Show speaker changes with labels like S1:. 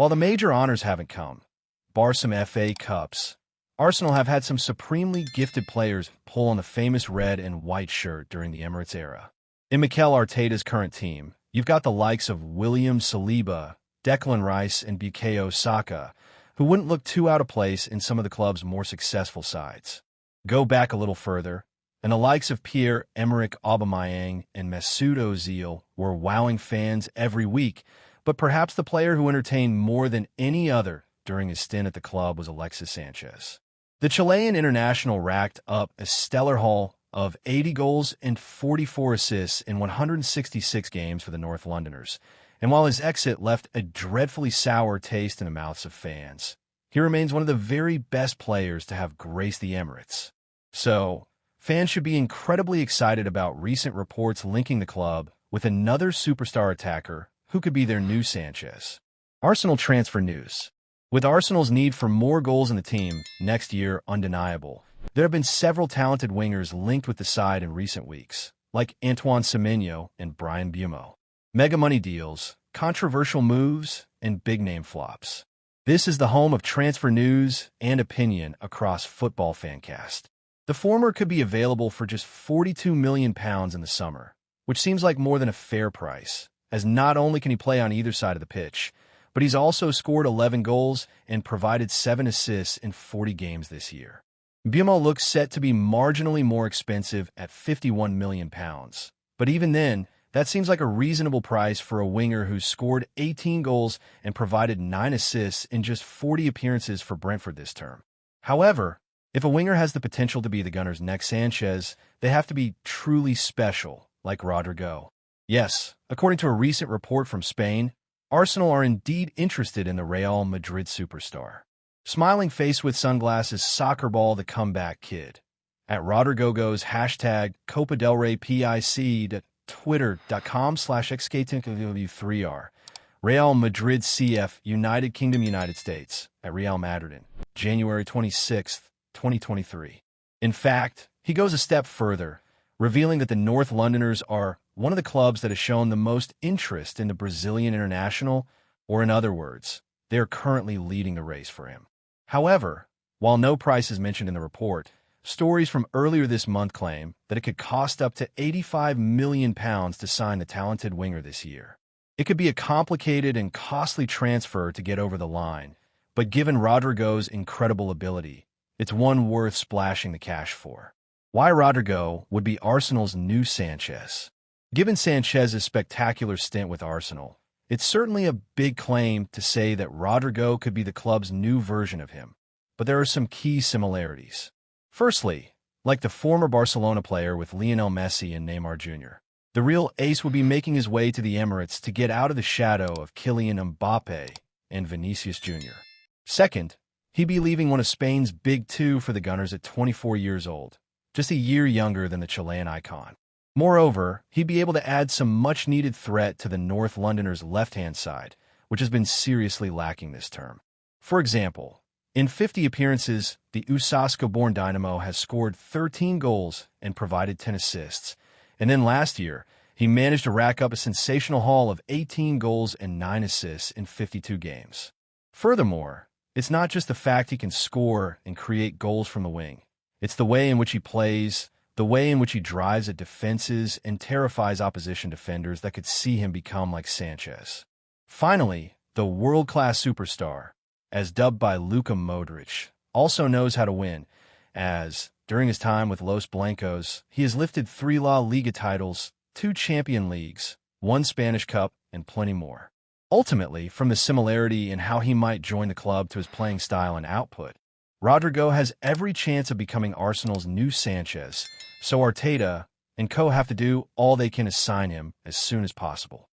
S1: While the major honors haven't come, bar some FA Cups, Arsenal have had some supremely gifted players pull on the famous red and white shirt during the Emirates era. In Mikel Arteta's current team, you've got the likes of William Saliba, Declan Rice, and Bukayo Saka, who wouldn't look too out of place in some of the club's more successful sides. Go back a little further, and the likes of Pierre-Emerick Aubameyang and Mesut Ozil were wowing fans every week, but perhaps the player who entertained more than any other during his stint at the club was Alexis Sanchez. The Chilean international racked up a stellar haul of 80 goals and 44 assists in 166 games for the North Londoners, and while his exit left a dreadfully sour taste in the mouths of fans, he remains one of the very best players to have graced the Emirates. So, fans should be incredibly excited about recent reports linking the club with another superstar attacker who could be their new Sanchez. Arsenal transfer news. With Arsenal's need for more goals in the team next year undeniable, there have been several talented wingers linked with the side in recent weeks, like Antoine Semenyo and Brian Buemo. Mega money deals, controversial moves, and big-name flops. This is the home of transfer news and opinion across Football Fancast. The former could be available for just £42 million in the summer, which seems like more than a fair price, as not only can he play on either side of the pitch, but he's also scored 11 goals and provided 7 assists in 40 games this year. Buemo looks set to be marginally more expensive at £51 million, but even then, that seems like a reasonable price for a winger who's scored 18 goals and provided 9 assists in just 40 appearances for Brentford this term. However, if a winger has the potential to be the Gunners' next Sanchez, they have to be truly special, like Rodrigo. Yes, according to a recent report from Spain, Arsenal are indeed interested in the Real Madrid superstar. Smiling face with sunglasses, soccer ball, the comeback kid. At Rodrigo goes hashtag Copa del Rey PIC, twitter.com/xkTinKW3R. Real Madrid CF, United Kingdom, United States, at Real Madrid, January 26, 2023. In fact, he goes a step further, revealing that the North Londoners are one of the clubs that has shown the most interest in the Brazilian international, or in other words, they are currently leading the race for him. However, while no price is mentioned in the report, stories from earlier this month claim that it could cost up to £85 million to sign the talented winger this year. It could be a complicated and costly transfer to get over the line, but given Rodrigo's incredible ability, it's one worth splashing the cash for. Why Rodrigo would be Arsenal's new Sanchez? Given Sanchez's spectacular stint with Arsenal, it's certainly a big claim to say that Rodrigo could be the club's new version of him, but there are some key similarities. Firstly, like the former Barcelona player with Lionel Messi and Neymar Jr., the real ace would be making his way to the Emirates to get out of the shadow of Kylian Mbappe and Vinicius Jr. Second, he'd be leaving one of Spain's big two for the Gunners at 24 years old, just a year younger than the Chilean icon. Moreover, he'd be able to add some much-needed threat to the North Londoners' left-hand side, which has been seriously lacking this term. For example, in 50 appearances, the Osasco-born Dynamo has scored 13 goals and provided 10 assists, and then last year, he managed to rack up a sensational haul of 18 goals and 9 assists in 52 games. Furthermore, it's not just the fact he can score and create goals from the wing. It's the way in which he plays, the way in which he drives at defenses and terrifies opposition defenders that could see him become like Sanchez. Finally, the world-class superstar, as dubbed by Luka Modric, also knows how to win, as, during his time with Los Blancos, he has lifted 3 La Liga titles, 2 Champions Leagues, 1 Spanish Cup, and plenty more. Ultimately, from the similarity in how he might join the club to his playing style and output, Rodrigo has every chance of becoming Arsenal's new Sanchez, so Arteta and co have to do all they can to sign him as soon as possible.